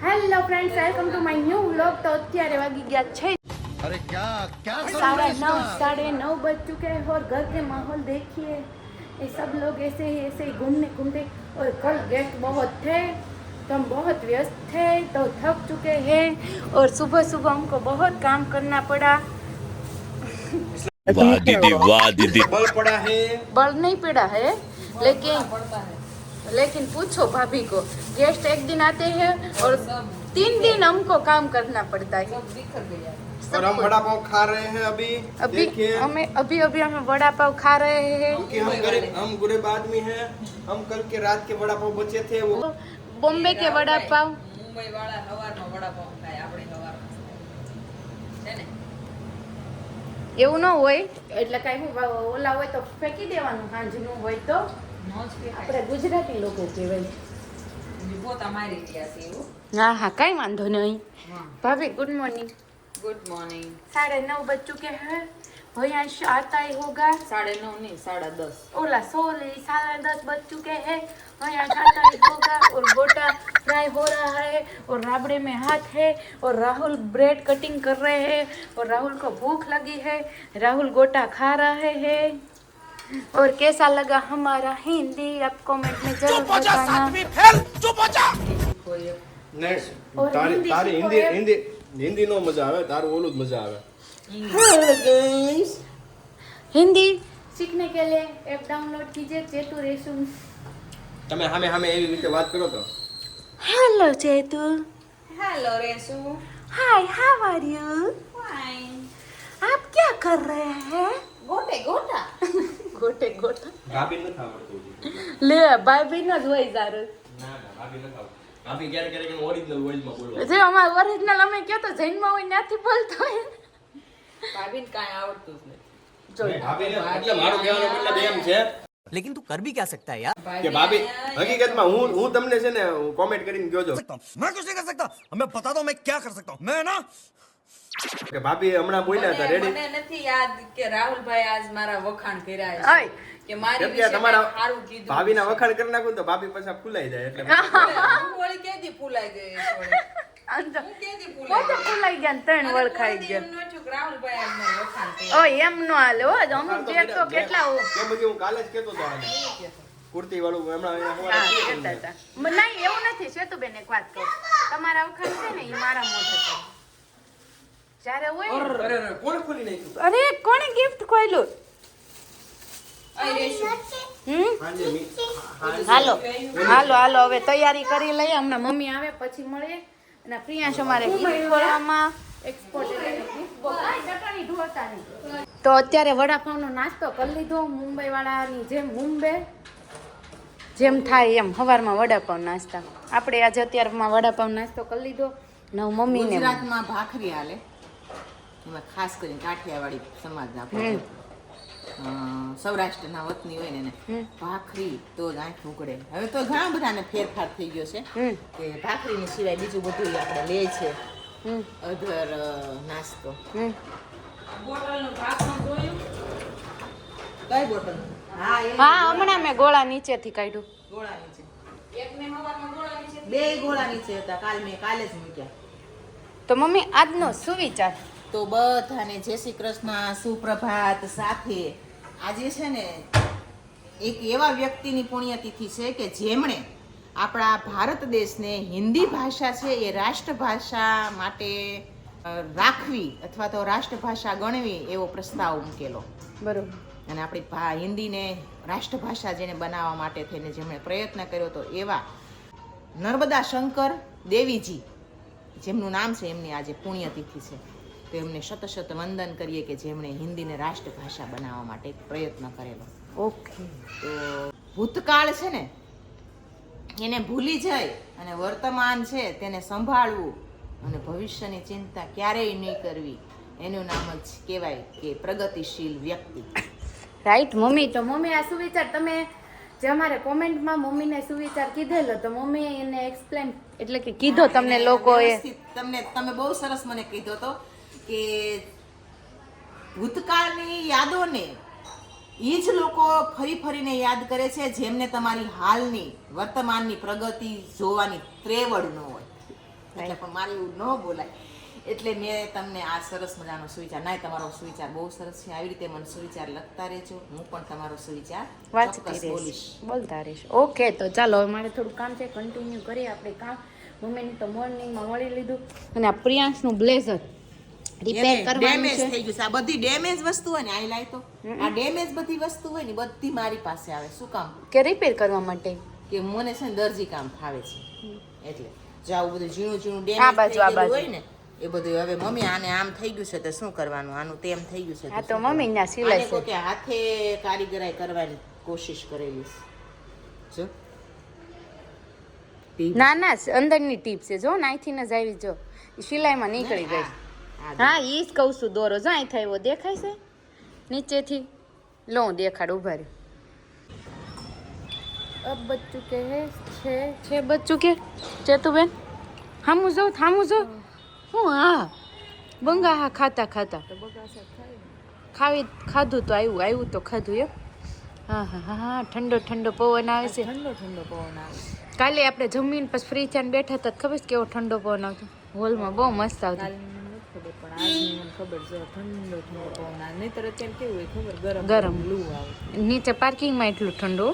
Hello friends, welcome to my new vlog. तो અત્યારે વાગી ગયા છે अरे क्या क्या 9:30 बज चुके हैं और घर के माहौल देखिए। ये सब लोग ऐसे ही घूमने घूमते। और कल गेस्ट बहुत थे तो हम बहुत व्यस्त थे तो थक चुके हैं और सुबह सुबह हमको बहुत काम करना पड़ा। वाह दीदी बल पड़ा है। बल नहीं पड़ा है लेकिन पूछो भाभी को, गेस्ट एक दिन आते हैं और 3 दिन हमको काम करना पड़ता है। और हम वड़ा पाव खा रहे हैं अभी देखिए। हमें वड़ा पाव खा रहे हैं क्योंकि हम गरीब आदमी हैं। हम कल के रात के वड़ा पाव बचे थे वो બોમ્બે કે વડા પાવ મુંબઈ વાળા હવારમાં વડાપાવ ખાય, આપણે હવારમાં છે ને એવું ન હોય એટલે કાંઈ ઓલા હોય તો ફેંકી દેવાનું, સાંજનું હોય તો નો જ કે આપણે ગુજરાતી લોકો કહેવાય। પોતા મારી ગયા છે એવું। હા હા, કાંઈ વાંધો નહીં। હા, ભાભી ગુડ મોર્નિંગ। Good morning. 9:30 बज चुके हैं। भैयांश आता ही होगा 9:30 नहीं 10:30। ओला 10 बज चुके हैं। भैयांश आता ही होगा और गोटा फ्राई हो रहा है और राबड़े में हाथ है और राहुल ब्रेड कटिंग कर रहे हैं और राहुल को भूख लगी है। राहुल गोटा खा रहे हैं। और कैसा लगा हमारा हिंदी आप कमेंट में जरूर बताना। नहीं और तारी हिंदी तारी सीखो हिंदी यार। हिंदी हिंदी नो मजा आवे, तार ओलू ज मजा आवे। हिंदी सीखने के लिए ऐप डाउनलोड कीजिए चेतु रेशम। તમે સામે સામે એવી રીતે વાત કરો તો hello Chetu. Hello Resu. Hi, how are you? Fine. आप क्या कर रहे हैं? ગોટે ગોટા। गोटे गोटा ભાભી ન આવડતું ले भाभी न જોઈ જાર ના ના ભાભી ન આવડતું। ભાભી ક્યારે ક્યારે ઓરિજિનલ વોઇસ માં બોલવા જે અમાર ઓરિજિનલ અમે કયો તો જૈનમાં હોય ત્યાંથી બોલતો હોય ભાભીને કાંઈ આવડતું જ નથી। જોઈ ભાભી ને એટલે મારું કહેવાનો મતલબ એમ છે लेकिन तू कर भी क्या सकता है यार। કે ભાભી હકીકતમાં હું તમને છે ને કોમેન્ટ કરીને કહેજો मैं कुछ नहीं कर सकता, मैं बताता हूँ मैं क्या कर सकता हूँ। मैं ना કે ભાભી હમણાં બોલ્યા હતા રેડી મને નથી યાદ કે રાહુલભાઈ આજ મારા વખાણ કર્યા છે આય કે મારી કેમ કે વિશે તમારા સારું કીધું। ભાભીના વખાણ કરી નાખું તો ભાભી પાછા ફૂલાઈ જાય એટલે હું વળી કેદી ફૂલાઈ ગઈ છે? અંત હું કેદી પોતે ફૂલાઈ ગઈ? ફૂલાઈ ગયા ને ત્રણ અને વળખાઈ કોઈ દી ગયા। એમ ન થયું કે રાહુલભાઈ આજ મારું વખાણ કર્યા। ઓ એમ નો હાલે હો અમુક જે તો કેટલા કેમ કે હું કાલે જ કહેતો હતો આને કુર્તી વાળું હમણાં હા કહેતા હતા નહીં એવું નથી સેતુબેન એક વાત કહું તમારા વખાણ છે ને એ મારા મોઢે છે જ્યારે હોય ને- અરે અરે કોણ ખોલી નાખ્યું અરે કોણે ગિફ્ટ ખોલ્યું? અહીં રેસુ। હાંજે હાલો હાલો હાલો હવે તૈયારી કરી લઈએ, હમણાં મમ્મી આવે પછી મળીએ। અને પ્રિયાંશ અમારે ગિફ્ટ ખોલવામાં એક્સપોર્ટ ચટણી ઢોળતા નહીં તો અત્યારે વડાપાવનો નાસ્તો કરી લીધો મુંબઈ વાળાની જેમ થાય એમ સવારમાં વડાપાવ નાસ્તા આપણે આજે અત્યારમાં વડાપાવ નાસ્તો કરી લીધો ને મમ્મીને ગુજરાતમાં ભાખરી હાલે, એમાં ખાસ કરીને કાઠિયાવાડી સમાજના લોકો, સૌરાષ્ટ્રના વતની હોય ને એને ભાખરી તો જ આંખ ઉકળે। હવે તો ઘણા બધાને ફેરફાર થઈ ગયો છે કે ભાખરીની સિવાય બીજું બધું આપણે લે છે અધર નાસ્તો। બોટલનું ઢાંકણું જોયું? કઈ બોટલ? હા એ હા હમણાં મેં ગોળા નીચેથી કાઢ્યું ગોળા નીચે એકને હવારમાં ગોળા નીચે, બે ગોળા નીચે હતા, કાલે જ મૂક્યા। તો મમ્મી આજનો સુવિચાર તો બધાને જય શ્રી કૃષ્ણ, સુપ્રભાત સાથે આજે છે ને એક એવા વ્યક્તિની પુણ્યતિથિ છે કે જેમણે આપણા ભારત દેશને હિન્દી ભાષા છે એ રાષ્ટ્રભાષા માટે રાખવી અથવા તો રાષ્ટ્રભાષા ગણવી એવો પ્રસ્તાવ મૂકેલો બરોબર અને આપણી હિન્દીને રાષ્ટ્રભાષા જેને બનાવવા માટે થઈને જેમણે પ્રયત્ન કર્યો તો એવા નર્મદા શંકર દેવીજી જેમનું નામ છે એમની આજે પુણ્યતિથિ છે તો એમને શત વંદન કરીએ કે જેમણે હિન્દીને રાષ્ટ્રભાષા બનાવવા માટે એક પ્રયત્ન કરેલો। ઓકે તો ભૂતકાળ છે ને એને ભૂલી જઈ અને વર્તમાન છે તેને સંભાળવું અને ભવિષ્યની ચિંતા ક્યારેય નહીં કરવી એનું નામ જ કહેવાય કે પ્રગતિશીલ વ્યક્તિ। Right mummy. તો મમ્મી આ સુવિચાર તમે જે અમારે કોમેન્ટમાં મમ્મીને સુવિચાર કીધેલો તો મમ્મી એને એક્સપ્લેન એટલે કે કીધો તમને લોકોએ વ્યવસ્થિત તમે બહુ સરસ મને કીધો તો કે ભૂતકાળની યાદોને એ જ લોકો ફરી ફરીને યાદ કરે છે જેમને તમારી હાલની વર્તમાનની પ્રગતિ જોવાની ત્રેવડ ન હોય। થાય. પણ મારે એવું ન બોલાય એટલે મેં તમને આ સરસ મજાનો સુવિચાર ના તમારો સુવિચાર બહુ સરસ છે. આવી રીતે મને સુવિચાર લખતા રહેજો, હું પણ તમારો સુવિચાર વાંચતી ચોક્કસ રહીશ, બોલીશ. બોલતા રહીશ. ઓકે, તો ચાલો હવે મારે થોડું કામ છે, કન્ટિન્યુ કરીએ આપણે કામ. મમ્મીની તો મોર્નિંગમાં મળી લીધું અને આ પ્રિયાંશનું બ્લેઝર રિપેર કરવાનું ડેમેજ છે. થઈ ગયું છે. આ બધી ડેમેજ વસ્તુ હોય ને આ લાય તો આ ડેમેજ બધી વસ્તુ હોય ને બધી મારી પાસે આવે. શું કામ? કે રિપેર કરવા માટે કે મને છે ને દરજી કામ ફાવે છે એટલે જો આવું બધું ઝીણું ઝીણું આ ડેમેજ બાજુ, થઈ આ ગયેલું બાજુ. હોય ને એ બધું હવે મમ્મી આને આમ થઈ ગયું છે તો શું કરવાનું, આનું તેમ થઈ ગયું છે હા, તો શું મમ્મી કરવાનું? ના સિલાઈ આને છે. કોઈ કે હાથે કારીગરાઈ કરવાની કોશિશ કરેલી છે. જો ના ના, અંદરની ટીપ છે જો, નાઈથી જ આવી જો, ઈ સિલાઈમાં નીકળી ગઈ. હા, ઈ જ કહું છું, દોરો જો અહીં થયો દેખાય છે નીચેથી. લો દેખાડ, ઉભા રહ્યો. અબ બચ્ચું કે છે બચ્ચું કે ચેતુબેન હામું જો હું હા બંગા હા ખાતા ખાધું તો આવ્યું તો ખાધું એમ. હા હા હા હા, ઠંડો ઠંડો પવન આવે છે. ઠંડો પવન આવે. કાલે આપણે જમીન પછી ફ્રી થઈને બેઠા હતા, ખબર છે કેવો ઠંડો પવન આવતો હોલમાં, બહુ મસ્ત આવતો. ખબર પણ આજની મને ખબર છે ઠંડો પવન આવે. નહીંતર અત્યારે કેવું હોય ખબર, ગરમ લૂ આવે. નીચે પાર્કિંગમાં એટલું ઠંડુ,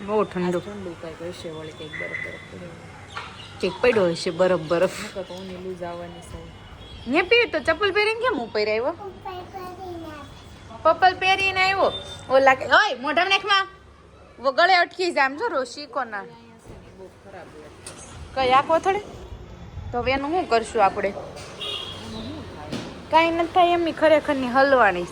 બહુ ઠંડુ. ઠંડુ કઈક હશે વળી કઈક બરફ ચેક પડ્યો હશે બરફ. તો ઊની લૂઝ આવવાની છે. ને પી તો ચપ્પલ પહેરીને કેમ ઉપર આવ્યો? પપ્પલ પહેરીને આવ્યો. ઓલા કે ઓય મોઢા નાખમાં વો ગળે અટકી જાય આમ જો રોશી કોના બહુ ખરાબ કઈ આખો થોડે. તો હવે એનું શું કરશું આપણે? કાંઈ નથી થાય એમની ખરેખરની હલવાની.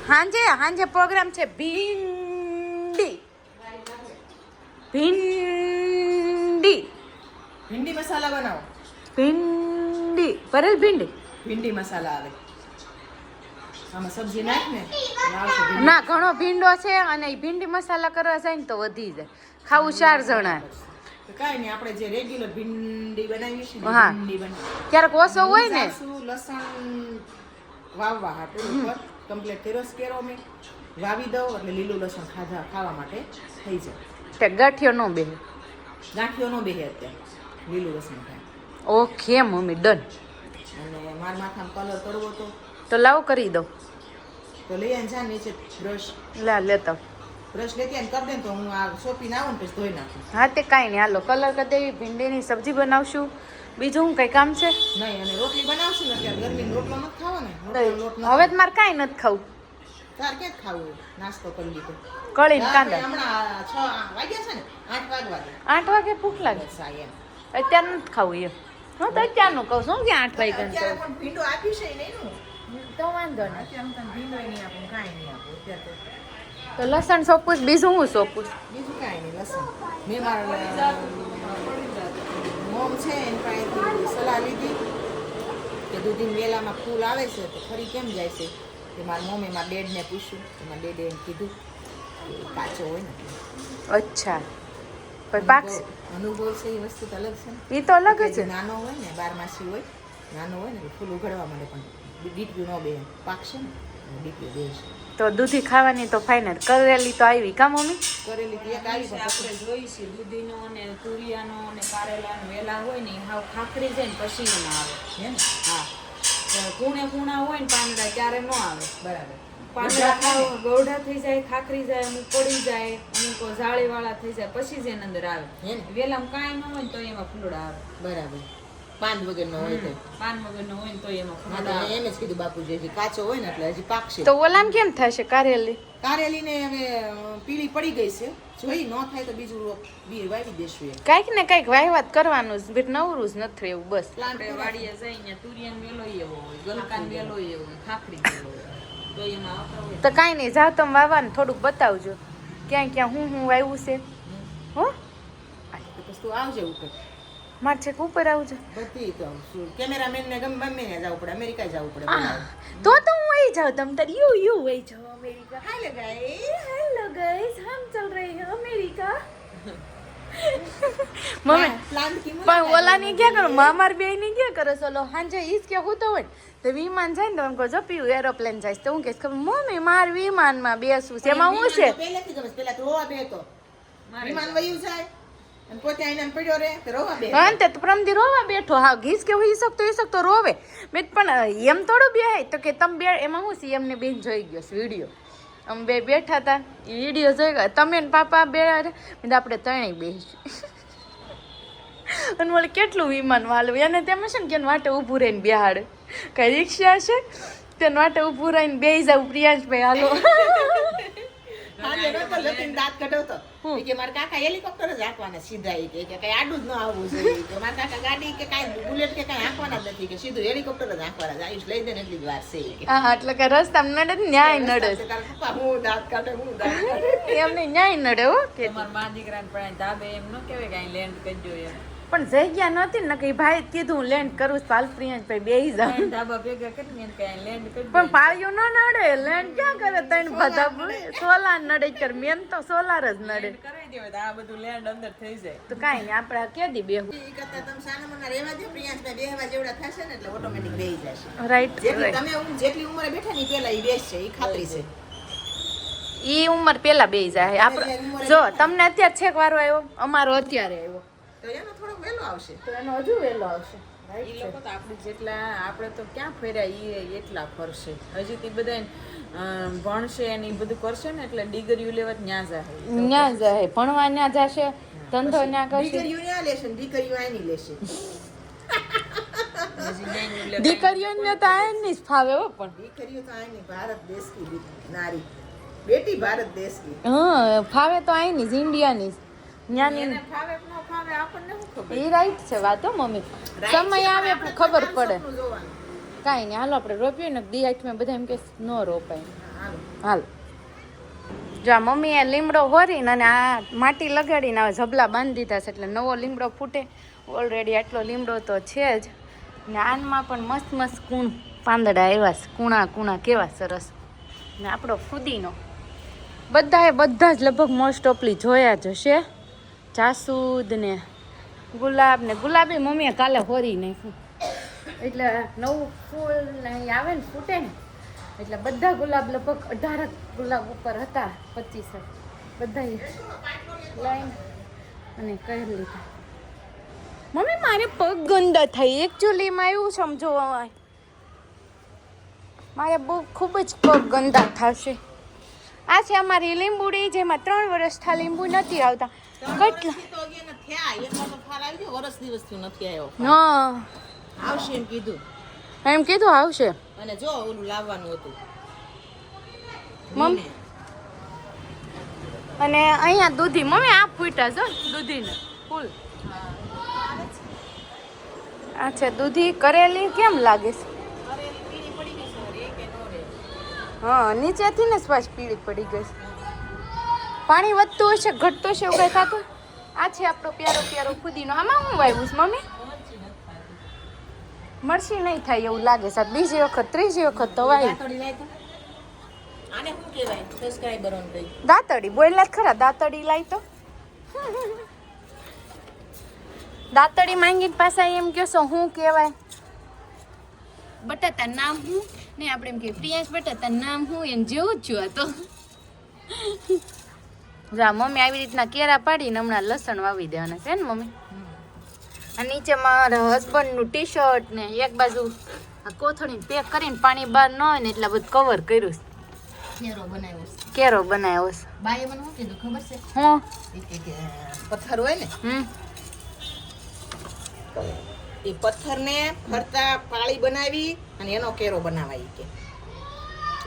હાંજે પ્રોગ્રામ છે ભીંડી ભીંડી મસાલા બનાવો. ભીંડી ભરેલ ભીંડી ભીંડી મસાલા આવે આમાં સબ્જી નાખ ને એટલે આવશે ભીંડી. ના, ઘણો ભીંડો છે અને ઈ ભીંડી મસાલા કરવા જાય ને તો વધી જાય. ખાવું 4 જણા. તો કાંઈ નહીં, આપણે જે રેગ્યુલર ભીંડી બનાવીએ છીએ ને હા. ભીંડી બનાવીએ. ક્યારેક ઓછો હોય ને લસણ વાવવા હાટું ઉપર કમ્પ્લીટ કર્યો કેરો મેં વાવી દઉં એટલે લીલું લસણ ખાવા માટે થઈ જાય. તે ગાંઠિયો ન બેહે. ગાંઠિયો ન બેહે અત્યારે લીલું લસણ ખાય. Okay mummy, done. અને મારા માથામાં કલર કરવો તો લાવ કરી દઉં. તો લઈ આને જા નીચે બ્રશ લેતા. બ્રશ લેતી આને કરી દે ને તો હું આ સોપીને આવું ને પછી ધોઈ નાખું. હા, તે કાંઈ નહીં, હાલો કલર કરી દેવી, ભીંડીની સબ્જી બનાવશું. બીજું હું કઈ કામ છે? નહીં, અને રોટલી બનાવશું ને અત્યારે ગરમીનો રોટલો નથી ખાવો ને રોટલો લોટ નથી. હવે તો મારે કાંઈ નથી ખાવું. તાર ક્યાં ખાવું હોય? નાસ્તો કરી લીધો. કળીને આપણે કાંદા. હમણાં 6 વાગ્યા છે ને 8 વાગવા દે 8 વાગે ભૂખ લાગે. બસ આ એમ. અત્યારે નથી ખાવું એમ. હું તો અત્યારનું કહું છું કે 8 વાગ્યા અત્યારે પણ ભીંડો આપી છે નહીં નું. તો વાંધો નહીં. અત્યારે હું તને ભીંડો નહીં આપું, કાંઈ નહીં આપું અત્યારે તો. તો લસણ સોંપું, બીજું હું સોંપું? બીજું કાંઈ નહીં, લસણ. મેં મારા મોમ છે એની પાસેથી સલાહ લીધી કે દૂધીની વેલામાં ફૂલ આવે છે તો ખરી કેમ જાય છે. કે મારા મમ્મી મારા ડેડને પૂછ્યું તો મારા ડેડે એમ કીધું કે કાચો હોય ને. અચ્છા, પણ પાકશે. અનુભવ છે એ વસ્તુ તો અલગ છે ને. એ તો અલગ જ છે. નાનો હોય ને 12 હોય, નાનો હોય ને એટલે ફૂલ ઉઘડવા માંડે પણ ડીપ્યું ન બે પાકશે ને ડીપ્યું બેસે. તો દૂધી ખાવાની તો ફાઇનલ. કરેલી તો આવી કા મમ્મી? કરેલી તો એક આવી પણ આપણે જોઈ છે દૂધીનો અને તુરિયાનો અને કારેલાનો વેલા હોય ને એ હાવ ખાખરી જાય ને પછી એમાં આવે હે ને. હા કૂણે કૂણા હોય ને પાંદડા ત્યારે ન આવે બરાબર. પાંદડા ખાવ ગૌઢા થઈ જાય, ખાખરી જાય, અમુક પડી જાય, અમુક જાળીવાળા થઈ જાય પછી જ એની અંદર આવે. હે ને. વેલામાં કાંઈ ન હોય ને તો એમાં ફૂલડા આવે. બરાબર. પાંદ વગરનો હોય તો પાન વગરનો હોય ને તો એમાં હા, ફૂલડા તો આવે. એમ જ કીધું બાપુજી હજી કાચો હોય ને એટલે હજી પાકશે. તો ઓલામ કેમ થશે કારેલી? કારેલીને હવે પીળી પડી ગઈ છે, જોઈ ન થાય તો બીજું બી વાવી દેશું એ કાંઈક ને કાંઈક વાયવાત કરવાનું જ, બેટ નવરું જ નથી રહેવું બસ. પ્લાન્ટ આપણે વાડીએ જઈને તુરિયાનો વેલો એવો હોય, ગલકાનો વેલો એવો હોય, ખાખરી વેલો હોય તો એમાં આવતા હોય. તો કાંઈ નહીં, જાઓ તમે વાવવાનું થોડુંક બતાવજો ક્યાં ક્યાં હું વાવ્યું છે. હો તો પછી તું આવજે ઉપર. મારે છેક ઉપર આવજો. બધી તો કેમેરામેનને ગમે જવું પડે, અમેરિકા જવું પડે આહ, બોલાવે. તો હું વહી જાઉં, તમ તાર યુ વહી જાઓ અમેરિકા. હાલે ગાઈસ. हेलो गाइस, हम चल रहे हैं अमेरिका. मम्मी પ્લાન્ટ કી પણ ઓલા ની ક્યાં કરો, મામાર બે ની ક્યાં કરે? સોલો હાંજે ઈજ કે હું તો હોય તો વિમાન જાય ને તો એમ કહો જો પીવું એરોપ્લેન જાય તો હું કહીશ કે મમ્મી માર વિમાનમાં બેસવું છે, એમાં હું છે? પહેલેથી ગમે છે, પહેલા તો હોવા બે તો વિમાન વયું જાય અને પોતે આઈને પડ્યો રે તો રોવા બે હા તે પ્રમદી રોવા બેઠો હા ઘીસ કે હોઈ શકતો રોવે મેં પણ એમ થોડું બે તો કે તમે બે એમાં હું સી એમને બેન જોઈ ગયો વિડીયો અમે બે બેઠા હતા એ વિડીયો જોઈ ગયા તમે ને પાપા બે આપણે ત્રણેય બેસીશું અને મને કેટલું વિમાન વાળું એને તેમાં છે ને કે વાટે ઊભું રહીને બેહાડે કઈ રિક્ષા છે તેને વાટે ઊભું રહીને બે જાવ પ્રિયાંશભાઈ હાલો હાલે નતો લતીન દાંત કઢાવતો કે મારા કાકા હેલિકોપ્ટર જ હાંકવાના સીધા ઈ કે કઈ આડું જ ન આવવું જોઈએ કે મારા કાકા ગાડી કે કાંઈ બુલેટ કે કાંઈ હાંકવાના જ નથી કે સીધું હેલિકોપ્ટર જ હાંકવાના જ આયુષ લઈ દે ને એટલી જ વાર છે ઈ કે હા એટલે કે રસ્તામાં નડે ન્યાય નડે તારા પપ્પા હું દાંત કાઢે એમને ન્યાય નડે હો કે તમારા મા દીકરાને પણ ધાબે એમ ન કહેવાય કે અહીં લેન્ડ કરજો એમ પણ જગ્યા નહોતી ને કે ભાઈ કીધું હું લેન્ડ કરું છું પાલ પ્રિયાંશભાઈ બેહી જાવ ધાબા ભેગા કરીને કે અહીં લેન્ડ કરજો પણ પાળિયું ન નડે લેન્ડ ક્યાં કરે તઈને બધા સોલાર નડે કર મેન તો સોલાર જ નડે કરાવી દેવાય તો આ બધું લેન્ડ અંદર થઈ જાય તો કાંઈ નહીં આપણે કેદી બેહું ઈ કરતા તમે સાનામાના રહેવા દો પ્રિયાંશભાઈ બેહવા જેવડા થશે ને એટલે ઓટોમેટિક બેહી જશે રાઈટ જેટલી ઉંમરે બેઠા ની પેલા ઈ બેસશે ઈ ખાતરી છે ઈ ઉંમર પેલા બેહી જાય આપણે જો તમને અત્યારે છેક વારો આવ્યો અમારો અત્યારે આવ્યો તો એનો થોડો વહેલો આવશે તો એનો હજુ વહેલો આવશે ઈ લોકો તો આપણે જેટલા આપણે તો ક્યાં ફર્યા ઈ એટલા ફરશે હજી તે બધા ભણશે અને ઈ બધું કરશે ને એટલે ડિગ્રીઓ લેવા ત્યાં જાય ન્યા જાય ભણવા ન્યા જશે ધંધો ન્યા કરશે દીકરીઓ ન્યા લેશે ને દીકરીઓ આની લેશે દીકરીઓને તો આની જ ફાવે હો પણ દીકરીઓ તો આની ભારત દેશ કી નારી બેટી ભારત દેશ કી હા ફાવે તો આની જ ઇન્ડિયાની જ ન્યાની એને ફાવે કે ન ફાવે આપણને શું ખબર એ રાઈટ છે વાતો મમ્મી સમય આવે ખબર પડે સપનું જોવાનું. કાંઈ નહીં હાલો આપણે રોપ્યું ને દી આઠમાં બધા એમ કે ન રોપાય હાલ જો આ મમ્મીએ લીમડો હોરીને અને આ માટી લગાડીને હવે ઝબલા બાંધી દીધા છે એટલે નવો લીમડો ફૂટે ઓલરેડી આટલો લીમડો તો છે જ ને આનમાં પણ મસ્ત મસ્ત કૂણ પાંદડા આવ્યા છે કૂણા કેવા સરસ ને આપણો ફુદીનો બધા જ લગભગ મોસ્ટ ઓફલી જોયા જ હશે જાસૂદ ને ગુલાબી મમ્મીએ કાલે હોરી નાખ્યું એટલે નવું ફૂલ ને આવે ને ફૂટે ને એટલે બધા ગુલાબ લગભગ 18 ગુલાબ ઉપર હતા 25 બધા લાઈન અને કરી લીધા મમ્મી મારે પગ ગંદા થઈ એકચ્યુઅલીમાં એવું સમજો મારે બહુ ખૂબ જ પગ ગંદા થશે આ છે અમારી લીંબુડી જેમાં 3 વર્ષથી લીંબુ નથી આવતા કેટલા તો again થયા એકવાર તો ફાર આવી ગયો વરસ દિવસથી નથી આવ્યો હા આવશે એમ કીધું એમ કીધું આવશે અને જો ઓલું લાવવાનું હતું મમ્મી અને અહીંયા દૂધી મમ્મી આ ફૂટા જો દૂધીને ફૂલ આ છે દૂધી કરેલી કેમ લાગે છે હા નીચેથી ને સ્પષ્ટ પીળી પડી ગઈ છે પાણી વધતું હશે ઘટતું હશે એવું કઈ થતું આ છે આપણો પ્યારો ફુદીનો આમાં હું વાવ્યું છે મમ્મી મરસી નહીં થાય એવું લાગે છે બીજી વખત ત્રીજી વખત તો વાવ્યું દાંતડી લાય તો આને શું કહેવાય સબસ્ક્રાઇબર ઓન કરી દાંતડી બોલ્યા જ ખરા દાંતડી લાવી તો દાંતડી માંગીને પાછા એમ કહેશો શું કહેવાય બટાટા નામ હું ને આપણે એમ કે પ્રિયાંશ બટાટા નામ હું એમ જેવું જ છું આ તો જા મમ્મી આવી રીતના કેરા પાડીને હમણાં લસણ વાવી દેવાના છે ને મમ્મી આ નીચે મારા હસબન્ડનું ટી શર્ટ ને એક બાજુ આ કોથળી પેક કરીને પાણી બહાર ન હોય ને એટલે બધું કવર કર્યું છે કેરો બનાવ્યો કેરો બનાવ્યો છે બાએ મને શું કીધું ખબર છે હું કે પથ્થર હોય ને એ પથ્થરને ફરતા પાળી બનાવી અને એનો કેરો બનાવાય કે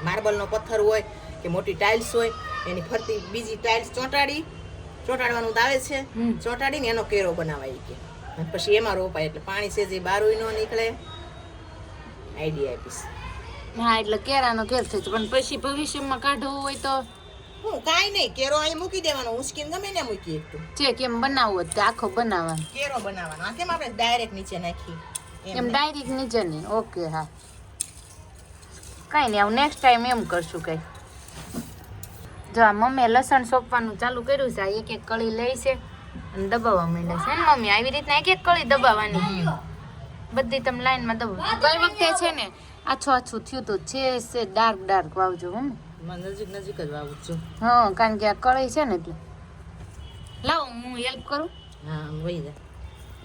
માર્બલનો પથ્થર હોય કે મોટી ટાઇલ્સ હોય એની ફરતી બીજી ટાઇલ્સ ચોંટાડવાનું તો આવે છે ચોંટાડીને એનો કેરો બનાવાય કે અને પછી એમાં રોપાય એટલે પાણી છે જે બારોય ન નીકળે આઈડિયા આપીશ હા એટલે કેરાનો કેર થઈ પણ પછી ભવિષ્યમાં કાઢવું હોય તો હું કાંઈ નહીં કેરો અહીં મૂકી દેવાનો ઉંચકીને ગમે ને મૂકી એકતું છે કેમ બનાવવો તે આખો બનાવવાનો કેરો બનાવવાનો આ કેમ આપણે ડાયરેક્ટ નીચે નાખી એમ ડાયરેક્ટ નીચે નહીં ઓકે હા કાંઈ નહીં આવું નેક્સ્ટ ટાઈમ એમ કરશું કંઈ જો આ મમ્મીએ લસણ સોંપવાનું ચાલુ કર્યું છે આ એક કળી લે છે અને દબાવવા માંડે છે ને મમ્મી આવી રીતના એક કળી દબાવવાની બધી તમે લાઈનમાં દબાવો કઈ વખતે છે ને આછું થયું તો છે ડાર્ક વાવજો મમ્મી નજીક જ વાવું છું હા કારણ કે આ કળી છે ને એટલે લાવો હું હેલ્પ કરું હા વહી જા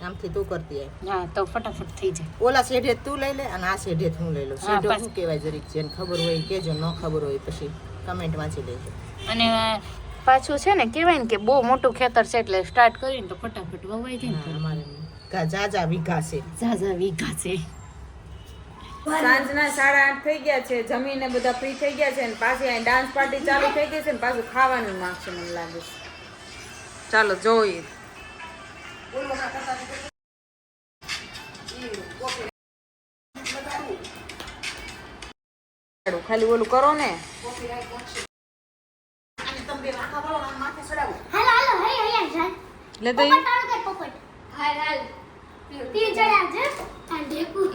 આમથી તું કરતી આય હા તો ફટાફટ થઈ જાય. ઓલા શેઢે તું લઈ લે અને આ શેઢે હું લઈ લઉં હા, શેઢો બસ. શું કહેવાય જરીક જેને ખબર હોય એ કહેજો ન ખબર હોય પછી કમેન્ટ વાંચી લેજો અને પાછું છે ને કહેવાય ને કે બહુ મોટું ખેતર છે એટલે સ્ટાર્ટ કરીને તો ફટાફટ વવાઈ જાય હા, ને. અમારે જાજા વીઘા છે ઝાઝા વીઘા છે. સાંજના 8:30 થઈ ગયા છે, જમીને બધા ફ્રી થઈ ગયા છે, અને પાછી અહીં ડાન્સ પાર્ટી ચાલુ થઈ ગઈ છે, ને પાછું ખાવાનું માંગશે મને લાગે છે. ચાલો જોઈએ. ખાલી ઓલું કરો ને. લે તો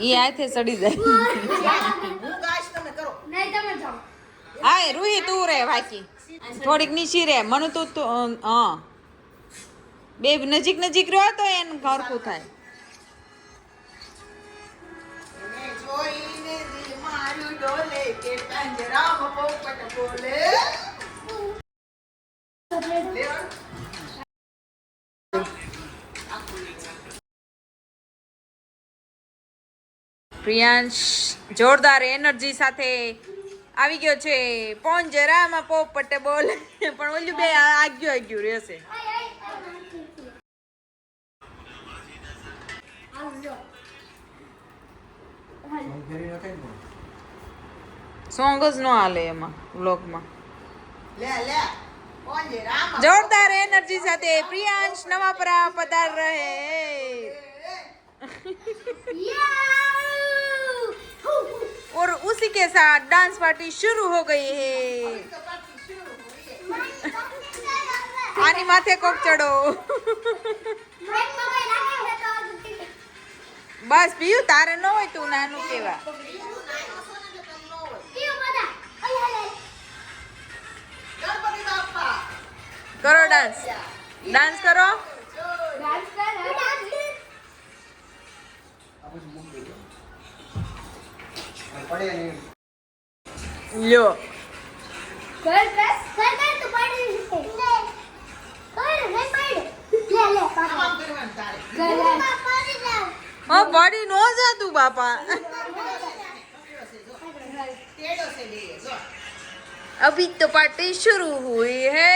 ઈ આથે સડી જાય. હું ગાઈશ તમે કરો હાય રૂહી તું રે વાકી થોડીક નીચી રે મને તું હા બે નજીક નજીક રહ્યો તો એને ઘરકું થાય. એને જોઈને દિલ મારું ડોલે કે પાંજરામાં પોપટ બોલે પ્રિયાંશ જોરદાર એનર્જી સાથે આવી ગયો છે. પોંજરામાં પોપટ બોલે પણ ઓલું બે આગ્યું રહેશે. સોંગ જ ન હાલે એમાં વ્લોગમાં. લે લે પાંજરામાં જોરદાર એનર્જી સાથે પ્રિયાંશ નવાપરા પધાર રહે. और उसी के साथ डांस पार्टी शुरू हो गई है. आनी माथे कोक चढ़ो. बस पीयू तारे न होय તું નાનું કેવા. ગણપતિ બાપા કરો ડાન્સ. ડાન્સ કરો. પડે નહીં. લ્યો આમ કરવાનું તારે હા પડી નો જાતું બાપા. તેડો છે બે જો अभी तो पार्टी शुरू हुई है.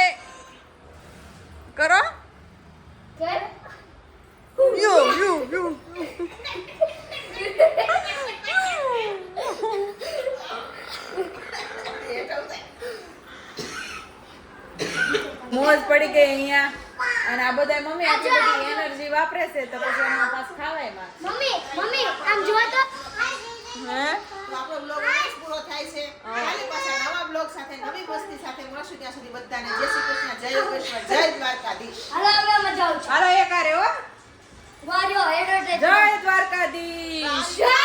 करो. यो यो यो. મોજ પડી ગઈ અહીંયા. અને આ બધા મમ્મી આટલી બધી એનર્જી વાપરે છે તો પછી એમાં પાસ ખાવાય માં. મમ્મી આમ જોવો તો હે તો આપણો બ્લોગ અહીં પૂરો થાય છે કાલે પાછા નવા બ્લોગ સાથે નવી વસ્તી સાથે મળશું ત્યાં સુધી બધાને જય શ્રી કૃષ્ણ જય યોગેશ્વર જય દ્વારકાધીશ હાલો હવે અમે જાઉં છું હાલો એક આરે હો. વાજો એડવર્ટાઇઝ જય દ્વારકાધીશ. જય